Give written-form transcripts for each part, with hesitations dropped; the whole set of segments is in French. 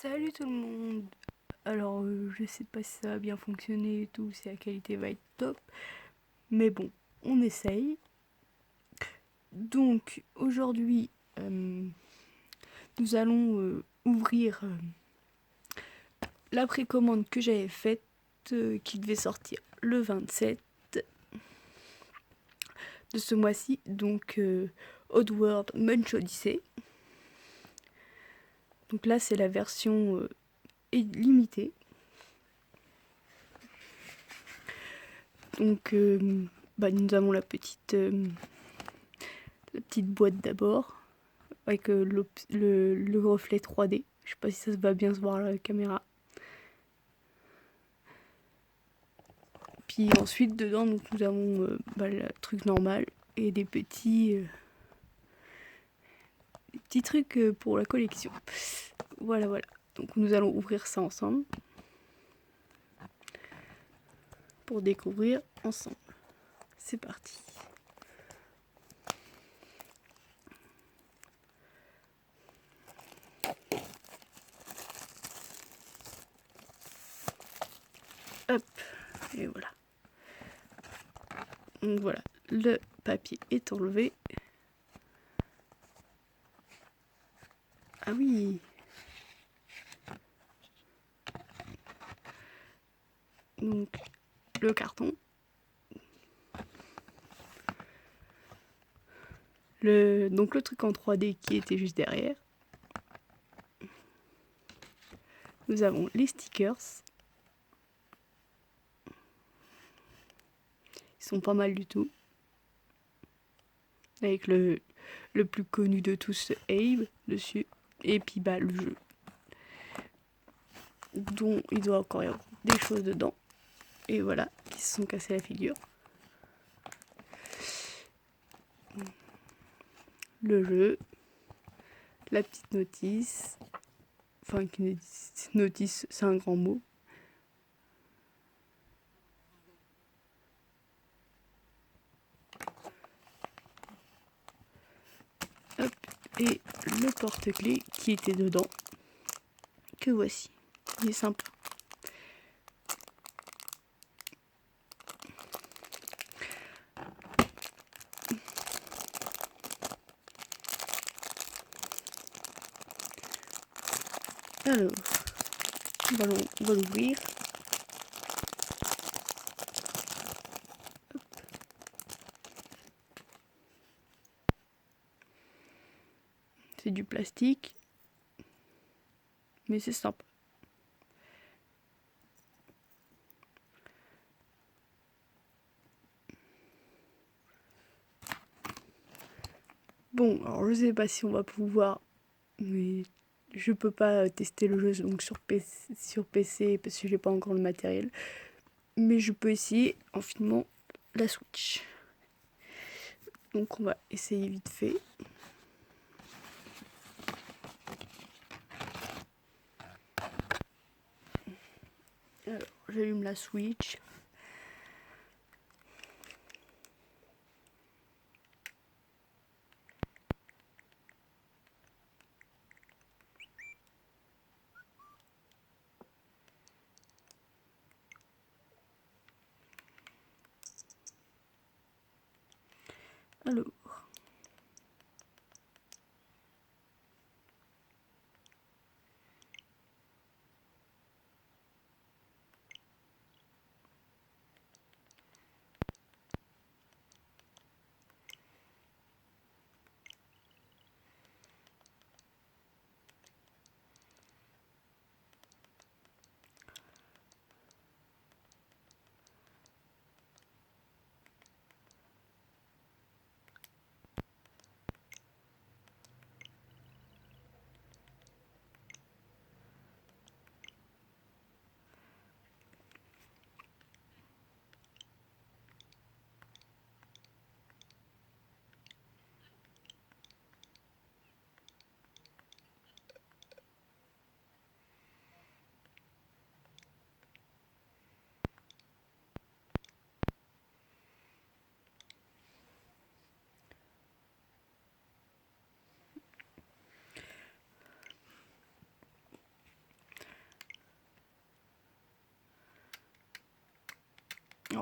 Salut tout le monde. Alors je sais pas si ça va bien fonctionner et tout, si la qualité va être top, mais bon, on essaye. Donc aujourd'hui, nous allons ouvrir la précommande que j'avais faite, qui devait sortir le 27 de ce mois-ci, donc Oddworld Munch Odyssey. Donc là c'est la version limitée. Donc nous avons la petite boîte d'abord, avec le reflet 3D. Je sais pas si ça se va bien se voir à la caméra. Puis ensuite dedans donc, nous avons le truc normal et des petits trucs pour la collection. Voilà. Donc nous allons ouvrir ça ensemble pour découvrir ensemble. C'est parti. Hop, et voilà. Donc voilà, le papier est enlevé. Ah oui. Donc le carton. Donc le truc en 3D qui était juste derrière. Nous avons les stickers. Ils sont pas mal du tout. Avec le plus connu de tous, Abe, dessus. Et puis le jeu. Dont il doit encore y avoir des choses dedans. Et voilà, qui se sont cassés la figure. Le jeu. La petite notice. Enfin, notice, c'est un grand mot. Hop, et le porte-clés qui était dedans. Que voici. Il est sympa. Alors, on va l'ouvrir. C'est du plastique, mais c'est sympa. Bon, alors je sais pas si on va pouvoir, mais je peux pas tester le jeu donc sur PC parce que j'ai pas encore le matériel. Mais je peux essayer en filmant la Switch. Donc on va essayer vite fait. Alors j'allume la Switch. Alors.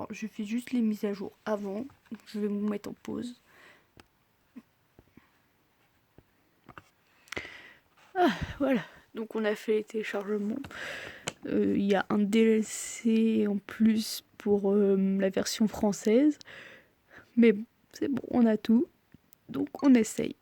Alors je fais juste les mises à jour avant. Je vais vous mettre en pause. Voilà, donc on a fait les téléchargements. Il y a un DLC en plus pour la version française. Mais c'est bon, on a tout. Donc on essaye.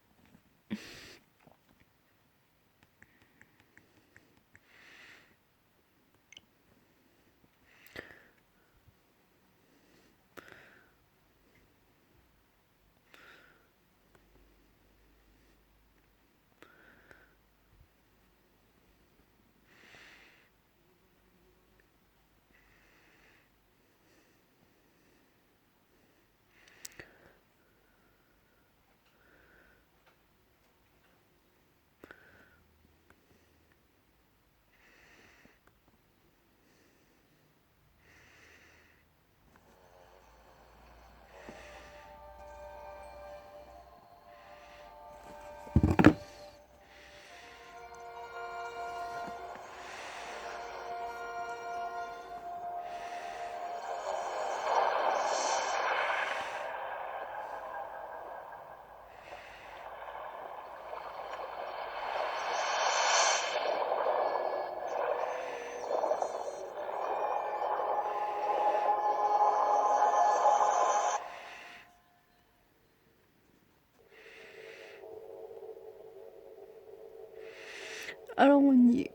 Alors on y est.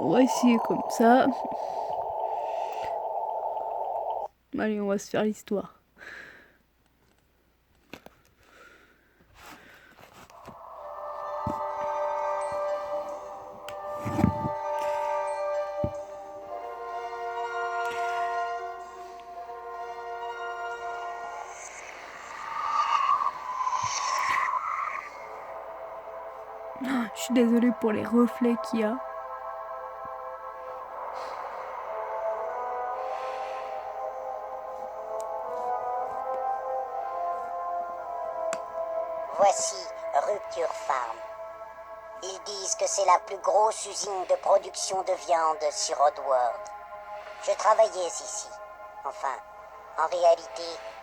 On va essayer comme ça. Allez, on va se faire l'histoire. Je suis désolée pour les reflets qu'il y a. Voici Rupture Farm. Ils disent que c'est la plus grosse usine de production de viande sur Oddworld. Je travaillais ici. Enfin, en réalité,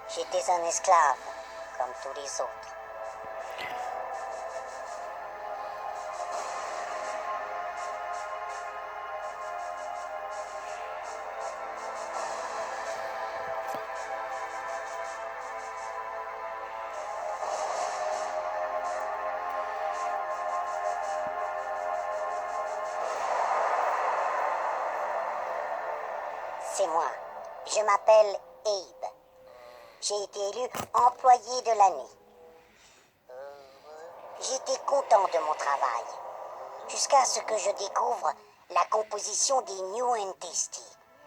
j'étais un esclave, comme tous les autres. C'est moi. Je m'appelle Abe. J'ai été élu employé de l'année. J'étais content de mon travail. Jusqu'à ce que je découvre la composition des New and Tasty,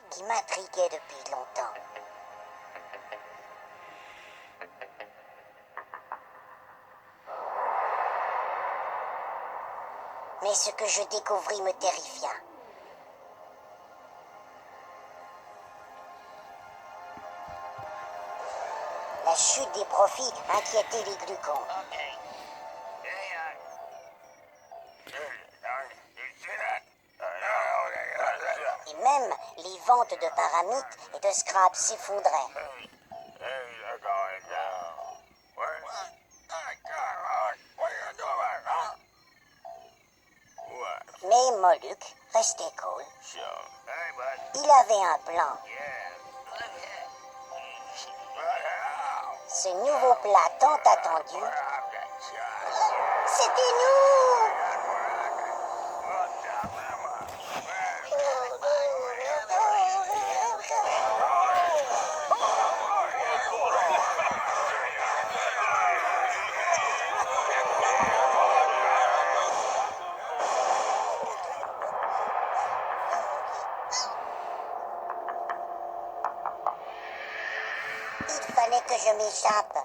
qui m'intriguait depuis longtemps. Mais ce que je découvris me terrifia. La chute des profits inquiétait les glucons. Et même les ventes de paramite et de scrap s'effondraient. Mais Moluque restait cool. Il avait un plan. Ce nouveau plat tant attendu, c'était nous! Il fallait que je m'échappe.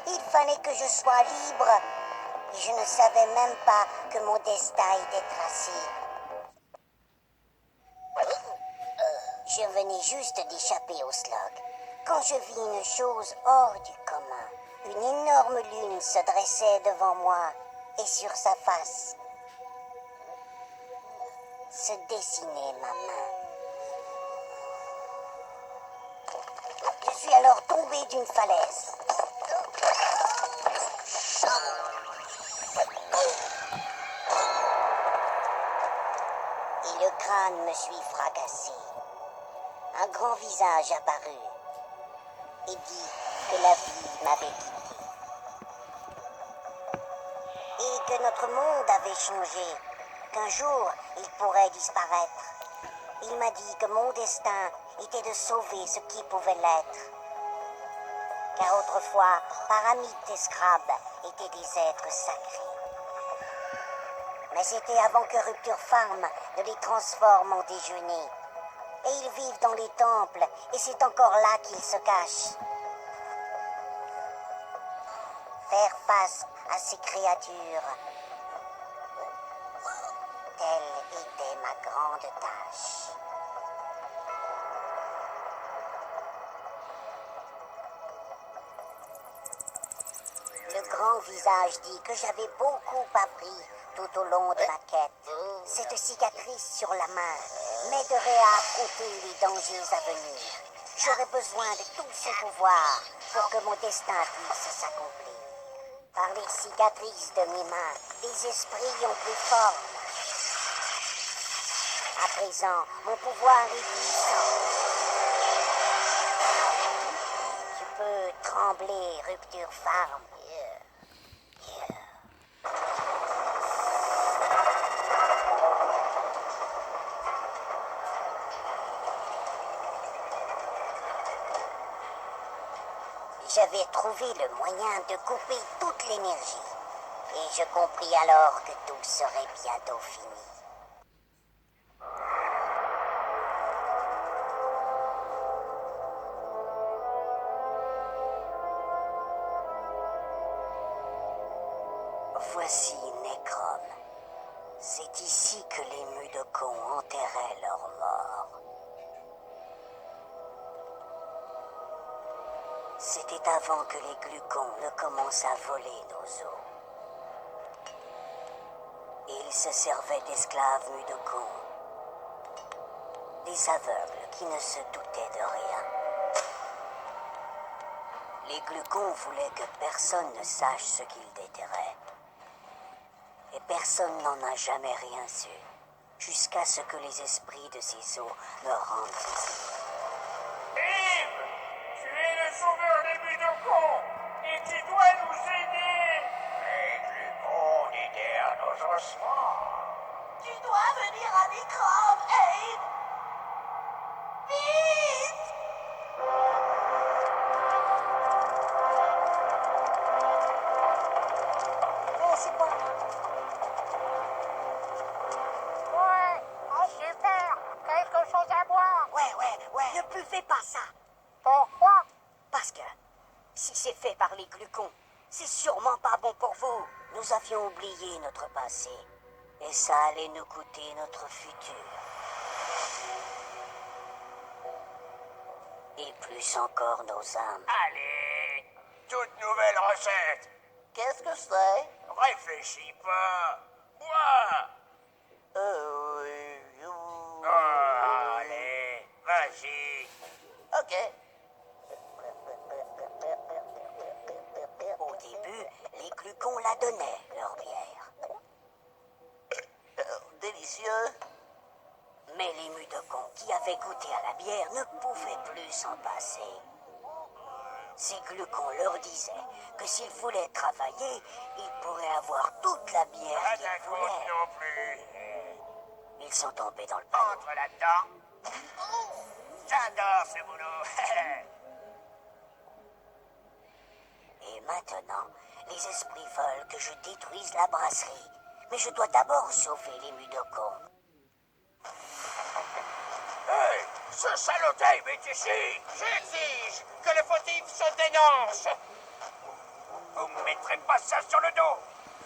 Il fallait que je sois libre. Et je ne savais même pas que mon destin était tracé. Je venais juste d'échapper au slug, quand je vis une chose hors du commun. Une énorme lune se dressait devant moi, et sur sa face se dessinait ma main. Je suis alors tombé d'une falaise. Et le crâne me suis fracassé. Un grand visage apparut et dit que la vie m'avait quitté. Et que notre monde avait changé, qu'un jour il pourrait disparaître. Il m'a dit que mon destin était de sauver ce qui pouvait l'être. Car autrefois, Paramite et Scrab étaient des êtres sacrés. Mais c'était avant que Rupture Farm ne les transforme en déjeuner. Et ils vivent dans les temples, et c'est encore là qu'ils se cachent. Faire face à ces créatures, telle était ma grande tâche. Le grand visage dit que j'avais beaucoup appris tout au long de ma quête. Cette cicatrice sur la main m'aiderait à affronter les dangers à venir. J'aurais besoin de tous ces pouvoirs pour que mon destin puisse s'accomplir. Par les cicatrices de mes mains, les esprits ont pris forme. À présent, mon pouvoir est puissant. Tu peux trembler, Rupture Farm. J'avais trouvé le moyen de couper toute l'énergie. Et je compris alors que tout serait bientôt fini. Voici Necrom. C'est ici que les Mudokons enterraient leurs morts. C'était avant que les Glucons ne commencent à voler nos os. Et ils se servaient d'esclaves Mudokons. Des aveugles qui ne se doutaient de rien. Les Glucons voulaient que personne ne sache ce qu'ils déterraient. Et personne n'en a jamais rien su, jusqu'à ce que les esprits de ces eaux me rendent visite. Yves, tu es le sauveur des Mudokons et tu dois nous aider. Les Glucons déterrent nos ossements. Tu dois venir à Necrom, Abe. Vite! C'est quoi? Ouais, oh super, quelque chose à boire. Ouais, ne plus fais pas ça. Pourquoi? Parce que si c'est fait par les Glucons, c'est sûrement pas bon pour vous. Nous avions oublié notre passé. Et ça allait nous coûter notre futur. Et plus encore nos âmes. Allez, toute nouvelle recette. Qu'est-ce que c'est? Réfléchis pas. Moi. Oh, allez, vas-y. Ok. Au début, les Glucons la donnaient, leur bière. Délicieux. Mais les Mudokons qui avaient goûté à la bière ne pouvaient plus s'en passer. Ces Glucons leur disaient que s'ils voulaient travailler, ils pourraient avoir toute la bière Pas qu'ils ta compte voulaient. non plus. Ils sont tombés dans le panneau. Entre là-dedans. J'adore ce boulot. Et maintenant, les esprits veulent que je détruise la brasserie. Mais je dois d'abord sauver les Mudokons. Hey, Ce salaud Abe est ici! J'exige que le fautif se dénonce! Vous me mettrez pas ça sur le dos!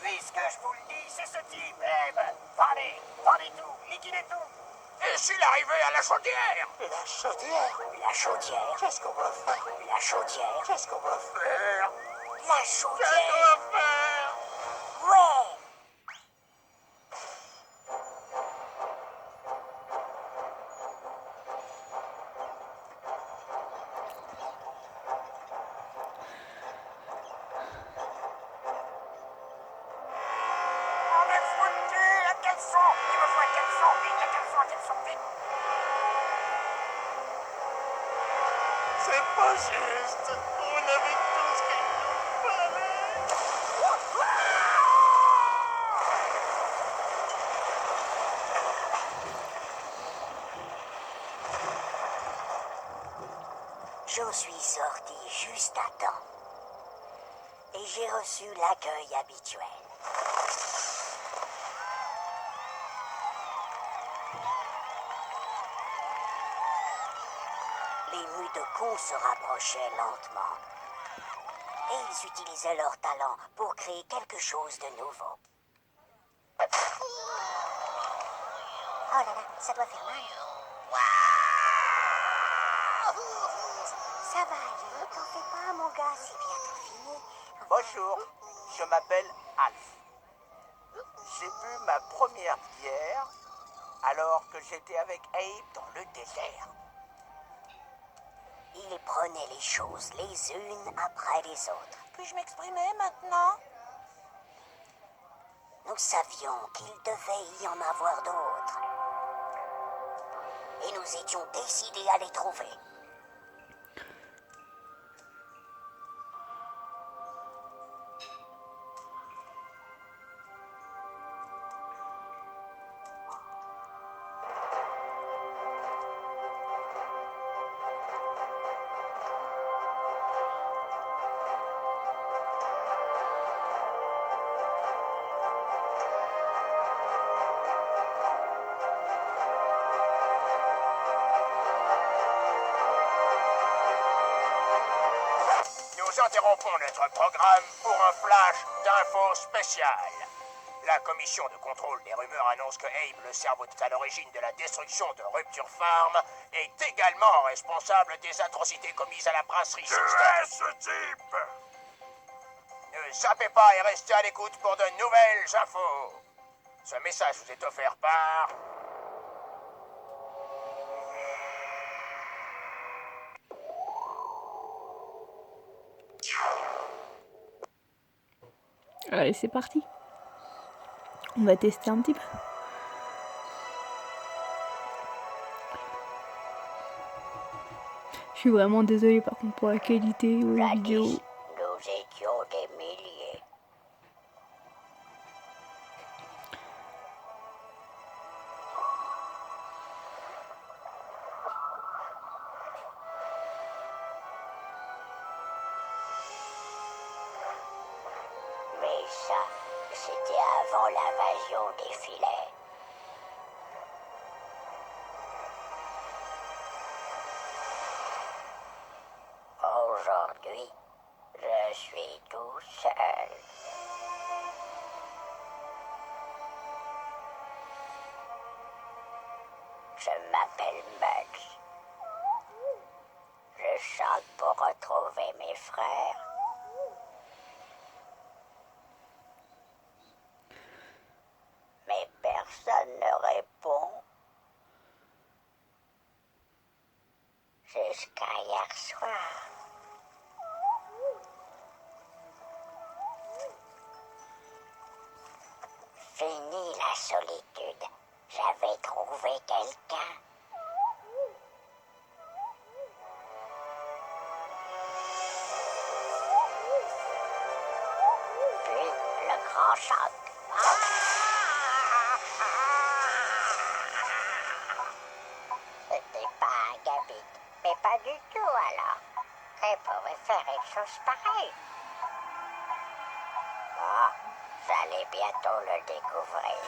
Puisque je vous le dis, c'est ce type, Abe! Vendez tout, liquidez tout! Et s'il arrivait à la chaudière? La chaudière? La chaudière? Qu'est-ce qu'on va faire? La chaudière? Qu'est-ce qu'on va faire? La Qu'est-ce chaudière? qu'on va faire? Ouais! On est foutu! À quel son? Il me faut à quel son? Vite, à quel son, vite! C'est pas juste. On avait tout ce qu'il nous fallait. J'en suis sorti juste à temps. Et j'ai reçu l'accueil habituel. Les Mudokons se rapprochaient lentement. Et ils utilisaient leur talent pour créer quelque chose de nouveau. Oh là là, ça doit faire mal. Ça va aller, t'en fais pas mon gars, c'est bientôt fini. Bonjour, je m'appelle Alf. J'ai bu ma première bière alors que j'étais avec Abe dans le désert. Ils prenaient les choses les unes après les autres. Puis-je m'exprimer maintenant? Nous savions qu'il devait y en avoir d'autres. Et nous étions décidés à les trouver. Nous interrompons notre programme pour un flash d'infos spéciales. La commission de contrôle des rumeurs annonce que Abe, le cerveau à l'origine de la destruction de Rupture Farm, est également responsable des atrocités commises à la brasserie Sixten. ce type? Ne zappez pas et restez à l'écoute pour de nouvelles infos. Ce message vous est offert par... Allez, c'est parti. On va tester un petit peu. Je suis vraiment désolée par contre pour la qualité vidéo. Jadis, nous étions des milliers. Mais ça, c'était avant l'invasion des filets. Aujourd'hui, je suis tout seul. Je m'appelle Max. Je chante pour retrouver mes frères. Mais personne ne répond. Jusqu'à hier soir. Fini la solitude. J'avais trouvé quelqu'un. Puis le grand choc. C'était pas un gabit, mais pas du tout alors. Qui pouvait faire une chose pareille? Ah, j'allais bientôt le découvrir.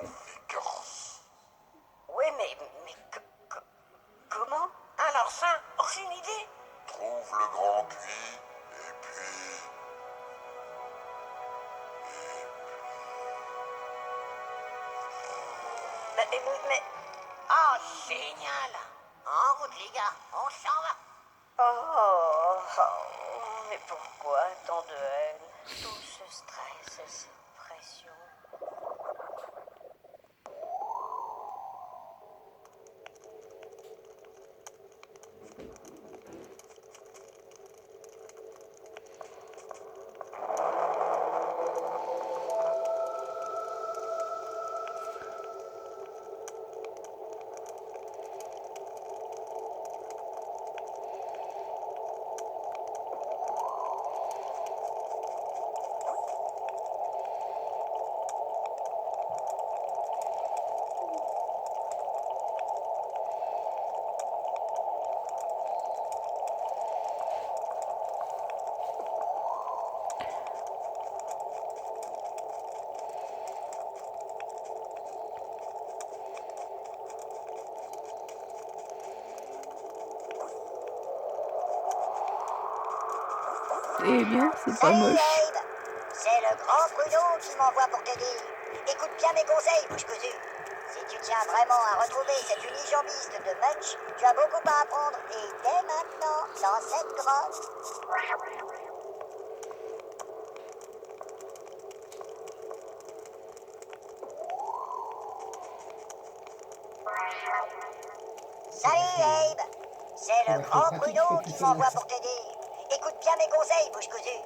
efficace. Oui, comment? Alors ça, aucune idée. Trouve le grand puits, et puis... Mais... Oh, génial. En route, les gars, on s'en va. Mais pourquoi tant de haine? Tout ce stress, cette pression. Eh bien, c'est pas Salut moche. Abe, c'est le grand Prud'homme qui m'envoie pour t'aider. Écoute bien mes conseils, bouche cousue. Si tu tiens vraiment à retrouver cet unijambiste de Munch, tu as beaucoup à apprendre et dès maintenant, dans cette grotte. Salut Abe, c'est le grand Prud'homme qui m'envoie pour t'aider. Écoute bien mes conseils, bouche cousue.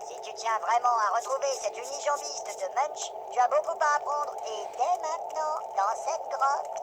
Si tu tiens vraiment à retrouver cet unijambiste de Munch, tu as beaucoup à apprendre et dès maintenant, dans cette grotte.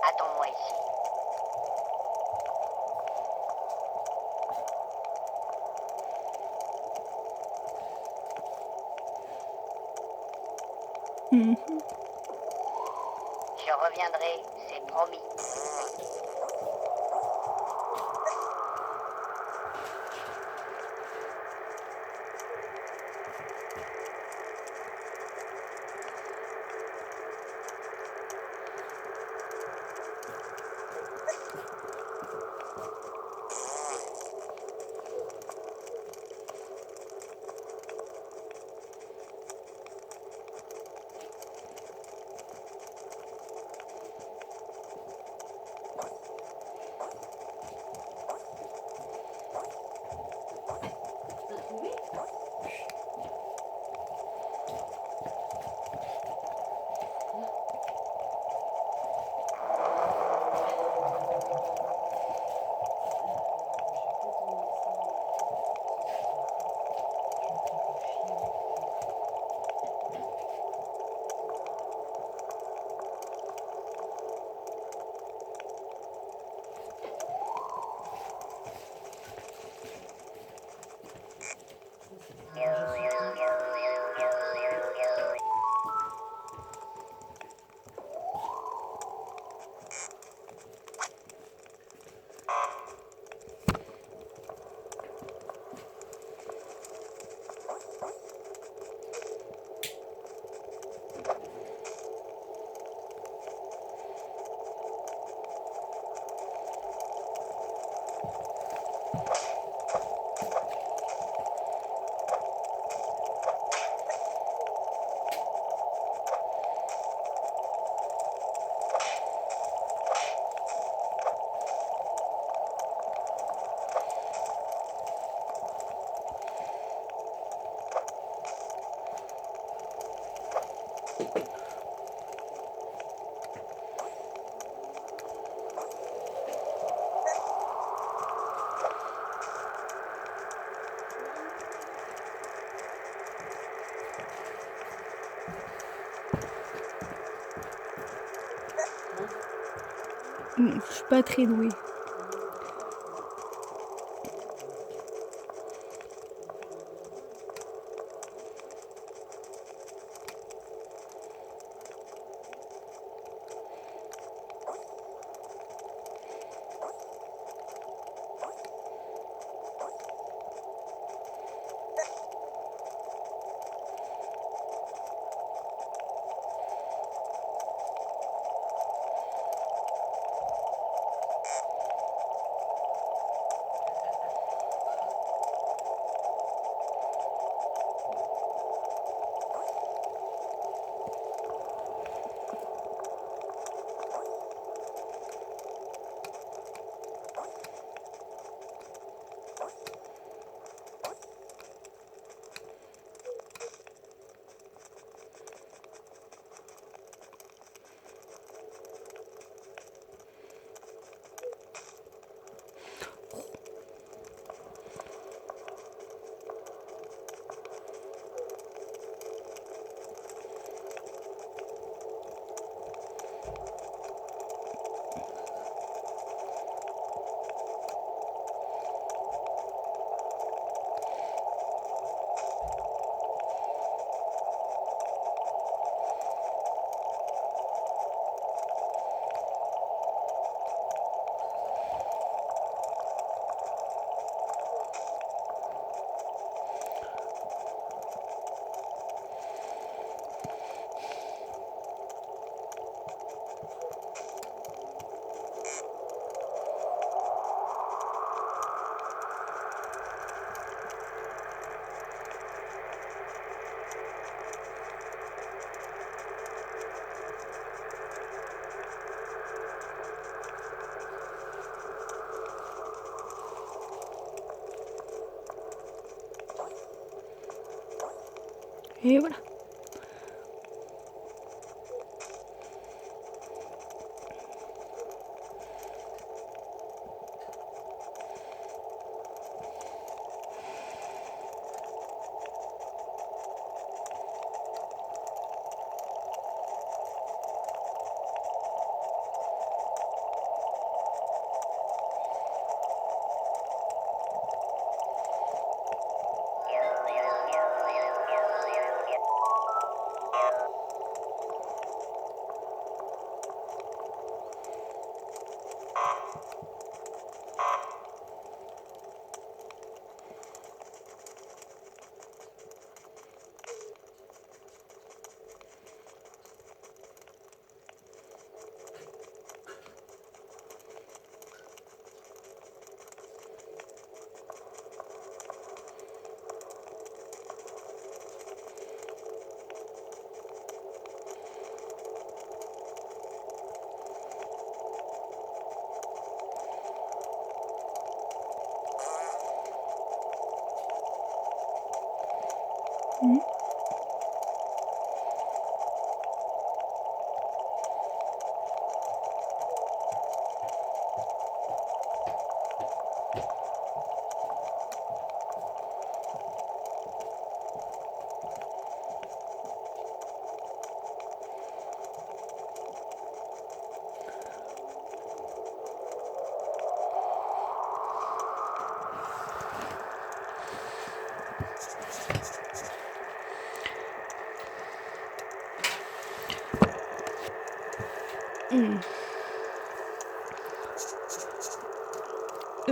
Attends-moi ici. Je reviendrai, c'est promis. Je suis pas très douée. Et voilà.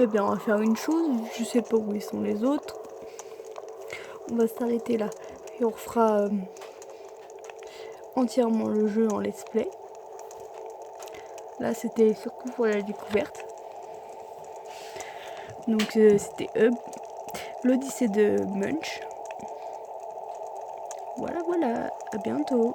Eh bien, on va faire une chose. Je sais pas où ils sont les autres. On va s'arrêter là. Et on refera entièrement le jeu en let's play. Là, c'était surtout pour la découverte. Donc, c'était l'Odyssée de Munch. Voilà, voilà. À bientôt.